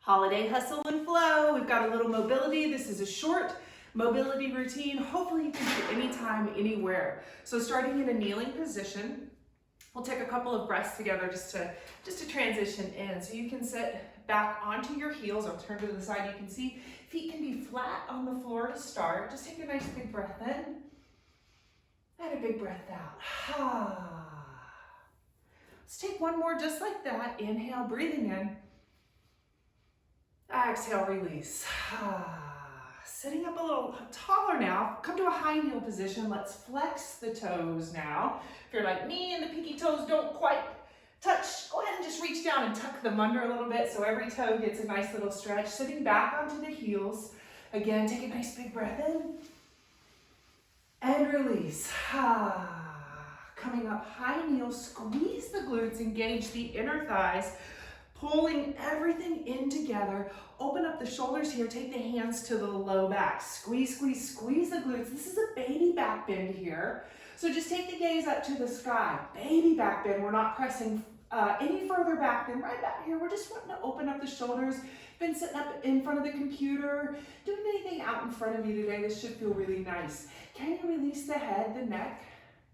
Holiday hustle and flow. We've got a little mobility. This is a short mobility routine. Hopefully you can do anytime, anywhere. So starting in a kneeling position, we'll take a couple of breaths together just to transition in. So you can sit back onto your heels or turn to the side. You can see feet can be flat on the floor to start. Just take a nice big breath in and a big breath out. Let's take one more just like that. Inhale, breathing in. Exhale, release. Sitting up a little taller now. Come to a high kneel position. Let's flex the toes now. If you're like me and the pinky toes don't quite touch, go ahead and just reach down and tuck them under a little bit so every toe gets a nice little stretch. Sitting back onto the heels. Again, take a nice big breath in and release. Coming up, high kneel, squeeze the glutes, engage the inner thighs, pulling everything in together. Open up the shoulders here, take the hands to the low back. Squeeze, squeeze, squeeze the glutes. This is a baby back bend here. So just take the gaze up to the sky. Baby back bend. We're not pressing any further back than right back here. We're just wanting to open up the shoulders. Been sitting up in front of the computer, doing anything out in front of you today. This should feel really nice. Can you release the head, the neck?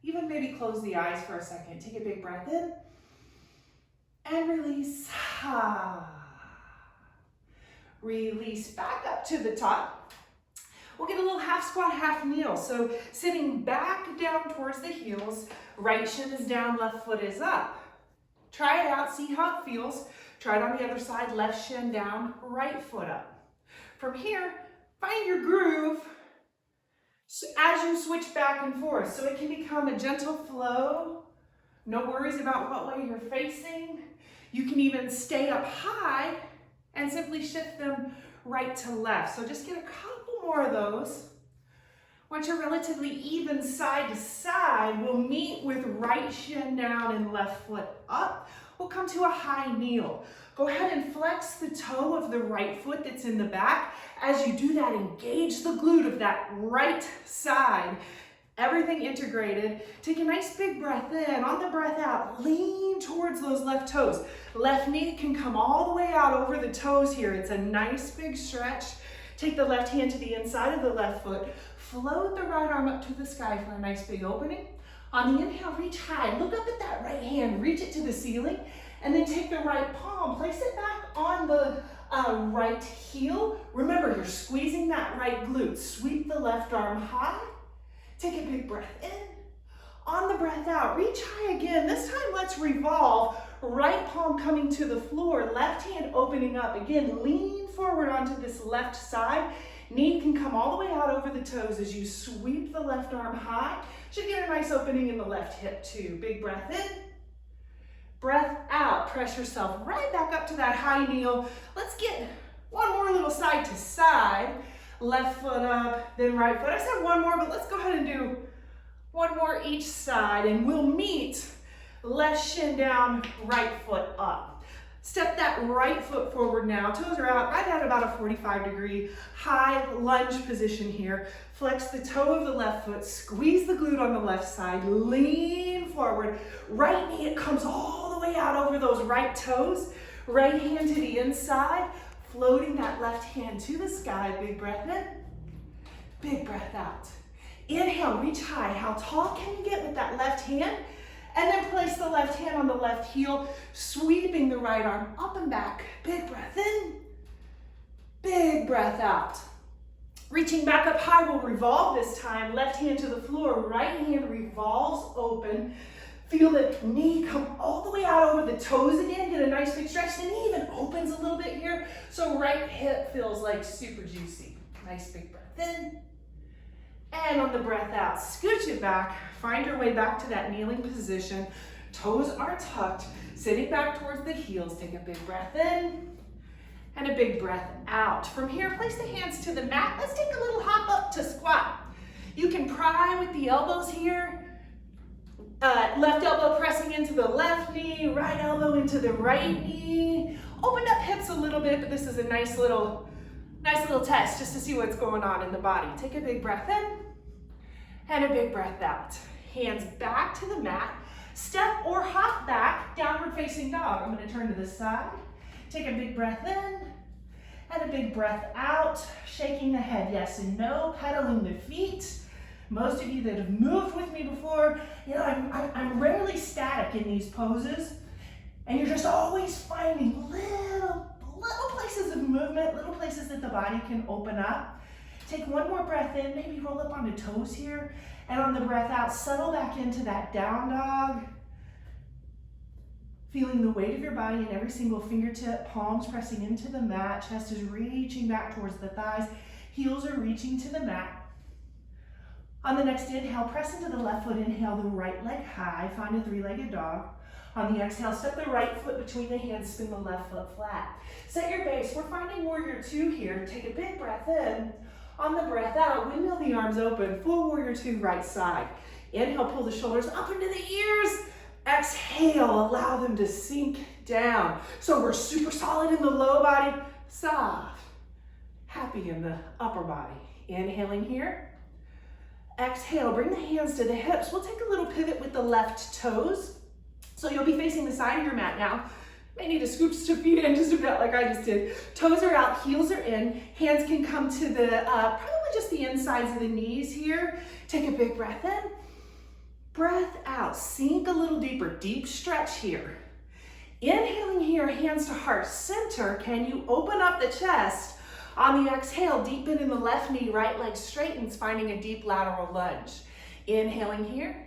Even maybe close the eyes for a second. Take a big breath in and release. Release back up to the top. We'll get a little half squat, half kneel. So sitting back down towards the heels, right shin is down, left foot is up. Try it out, see how it feels. Try it on the other side, left shin down, right foot up. From here, find your groove as you switch back and forth. So it can become a gentle flow. No worries about what way you're facing. You can even stay up high and simply shift them right to left. So just get a couple more of those. Once you're relatively even side to side, we'll meet with right shin down and left foot up. We'll come to a high kneel. Go ahead and flex the toe of the right foot that's in the back. As you do that, engage the glute of that right side. Everything integrated. Take a nice big breath in. On the breath out, lean towards those left toes. Left knee can come all the way out over the toes here. It's a nice big stretch. Take the left hand to the inside of the left foot. Float the right arm up to the sky for a nice big opening. On the inhale, reach high. Look up at that right hand. Reach it to the ceiling. And then take the right palm. Place it back on the right heel. Remember, you're squeezing that right glute. Sweep the left arm high. Take a big breath in. On the breath out, reach high again. This time, let's revolve. Right palm coming to the floor, left hand opening up. Again, lean forward onto this left side. Knee can come all the way out over the toes as you sweep the left arm high. Should get a nice opening in the left hip too. Big breath in. Breath out. Press yourself right back up to that high kneel. Let's get one more little side to side. Left foot up, then right foot. I said one more, but let's go ahead and do one more each side, and we'll meet left shin down, right foot up. Step that right foot forward now. Toes are out right at about a 45-degree high lunge position here. Flex the toe of the left foot, squeeze the glute on the left side, lean forward. Right knee, it comes all the way out over those right toes. Right hand to the inside. Floating that left hand to the sky. Big breath in, big breath out. Inhale, reach high. How tall can you get with that left hand? And then place the left hand on the left heel, sweeping the right arm up and back. Big breath in, big breath out. Reaching back up high, we'll revolve this time. Left hand to the floor, right hand revolves open. Feel the knee come all the way out over the toes again. Get a nice big stretch. The knee even opens a little bit here. So right hip feels like super juicy. Nice big breath in. And on the breath out, scooch it back. Find your way back to that kneeling position. Toes are tucked. Sitting back towards the heels. Take a big breath in and a big breath out. From here, place the hands to the mat. Let's take a little hop up to squat. You can pry with the elbows here. Left elbow pressing into the left knee, right elbow into the right knee. Open up hips a little bit, but this is a nice little test just to see what's going on in the body. Take a big breath in and a big breath out. Hands back to the mat. Step or hop back, downward facing dog. I'm going to turn to this side. Take a big breath in And a big breath out, shaking the head, yes and no, pedaling the feet. Most of you that have moved with me before, you know, I'm rarely static in these poses, and you're just always finding little places of movement, little places that the body can open up. Take one more breath in, maybe roll up onto toes here, and on the breath out, settle back into that down dog. Feeling the weight of your body in every single fingertip, palms pressing into the mat, chest is reaching back towards the thighs, heels are reaching to the mat. On the next inhale, press into the left foot, inhale the right leg high, find a three-legged dog. On the exhale, step the right foot between the hands, spin the left foot flat. Set your base, we're finding warrior two here. Take a big breath in. On the breath out, windmill the arms open, full warrior two, right side. Inhale, pull the shoulders up into the ears. Exhale, allow them to sink down. So we're super solid in the low body, soft, happy in the upper body. Inhaling here. Exhale, bring the hands to the hips. We'll take a little pivot with the left toes. So you'll be facing the side of your mat now. May need to scoop your feet in just a bit like I just did. Toes are out, heels are in. Hands can come to the, probably just the insides of the knees here. Take a big breath in. Breath out, sink a little deeper, deep stretch here. Inhaling here, hands to heart center. Can you open up the chest? On the exhale, deepen in the left knee, right leg straightens, finding a deep lateral lunge. Inhaling here.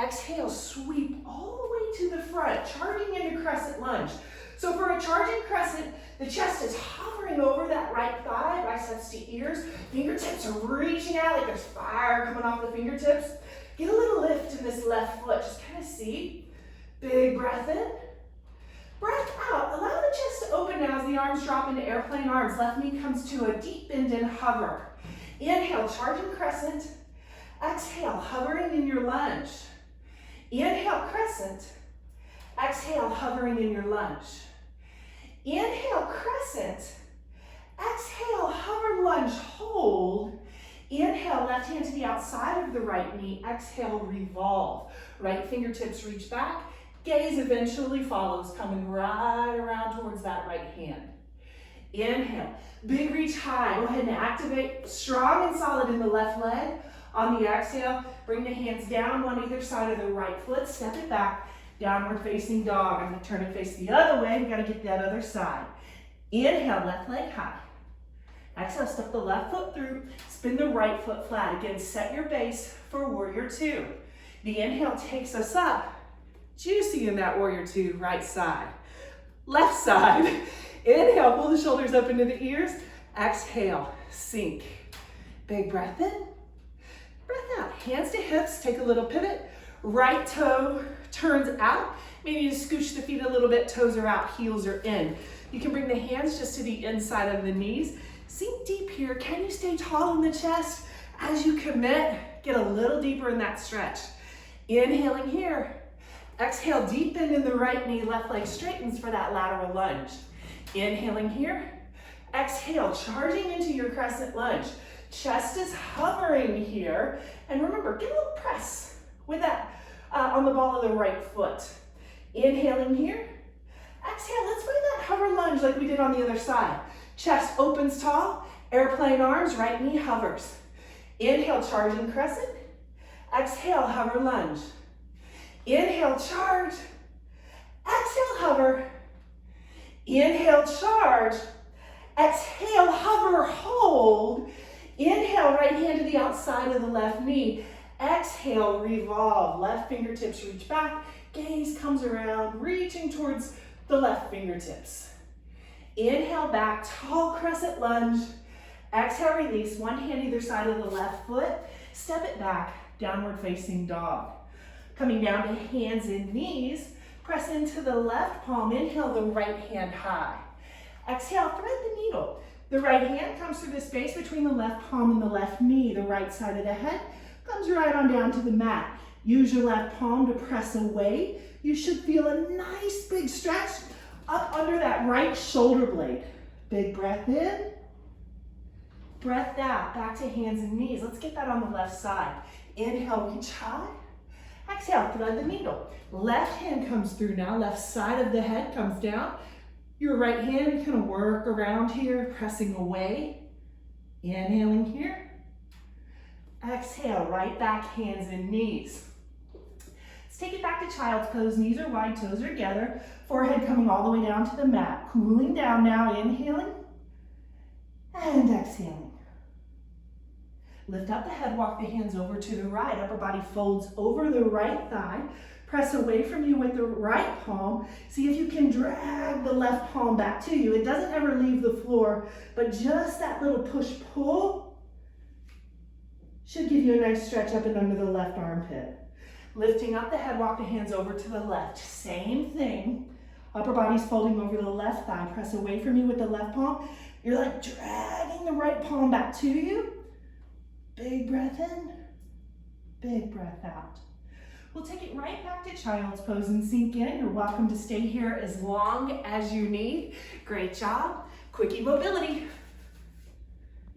Exhale, sweep all the way to the front, charging into crescent lunge. So for a charging crescent, the chest is hovering over that right thigh, biceps to ears. Fingertips are reaching out like there's fire coming off the fingertips. Get a little lift in this left foot, just kind of see. Big breath in. Breath out, allow the chest to open now as the arms drop into airplane arms. Left knee comes to a deep bend and hover. Inhale, charging crescent. Exhale, hovering in your lunge. Inhale, crescent. Exhale, hovering in your lunge. Inhale, crescent. Exhale, hover, lunge, hold. Inhale, left hand to the outside of the right knee. Exhale, revolve. Right fingertips reach back. Gaze eventually follows, coming right around towards that right hand. Inhale, big reach high. Go ahead and activate strong and solid in the left leg. On the exhale, bring the hands down on either side of the right foot. Step it back, downward facing dog. I'm gonna turn and face the other way. We gotta get that other side. Inhale, left leg high. Exhale, step the left foot through, spin the right foot flat. Again, set your base for warrior two. The inhale takes us up. Juicy in that warrior two, right side. Left side. Inhale, pull the shoulders up into the ears. Exhale, sink. Big breath in. Breath out. Hands to hips, take a little pivot. Right toe turns out. Maybe you scooch the feet a little bit, toes are out, heels are in. You can bring the hands just to the inside of the knees. Sink deep here. Can you stay tall in the chest? As you commit, get a little deeper in that stretch. Inhaling here. Exhale, deep bend in the right knee, left leg straightens for that lateral lunge. Inhaling here. Exhale, charging into your crescent lunge. Chest is hovering here. And remember, get a little press with that on the ball of the right foot. Inhaling here. Exhale, let's find that hover lunge like we did on the other side. Chest opens tall, airplane arms, right knee hovers. Inhale, charging crescent. Exhale, hover lunge. Inhale, charge. Exhale, hover. Inhale, charge. Exhale, hover, hold. Inhale, right hand to the outside of the left knee. Exhale, revolve. Left fingertips reach back. Gaze comes around, reaching towards the left fingertips. Inhale back, tall crescent lunge. Exhale, release. One hand either side of the left foot. Step it back, downward facing dog. Coming down to hands and knees. Press into the left palm. Inhale the right hand high. Exhale, thread the needle. The right hand comes through the space between the left palm and the left knee. The right side of the head comes right on down to the mat. Use your left palm to press away. You should feel a nice big stretch up under that right shoulder blade. Big breath in. Breath out. Back to hands and knees. Let's get that on the left side. Inhale, reach high. Exhale, thread the needle. Left hand comes through now. Left side of the head comes down. Your right hand, you kind of work around here, pressing away. Inhaling here. Exhale, right back, hands and knees. Let's take it back to child's pose. Knees are wide, toes are together. Forehead coming all the way down to the mat. Cooling down now, inhaling and exhaling. Lift up the head, walk the hands over to the right. Upper body folds over the right thigh. Press away from you with the right palm. See if you can drag the left palm back to you. It doesn't ever leave the floor, but just that little push-pull should give you a nice stretch up and under the left armpit. Lifting up the head, walk the hands over to the left. Same thing. Upper body's folding over the left thigh. Press away from you with the left palm. You're like dragging the right palm back to you. Big breath in, big breath out. We'll take it right back to child's pose and sink in. You're welcome to stay here as long as you need. Great job. Quickie mobility.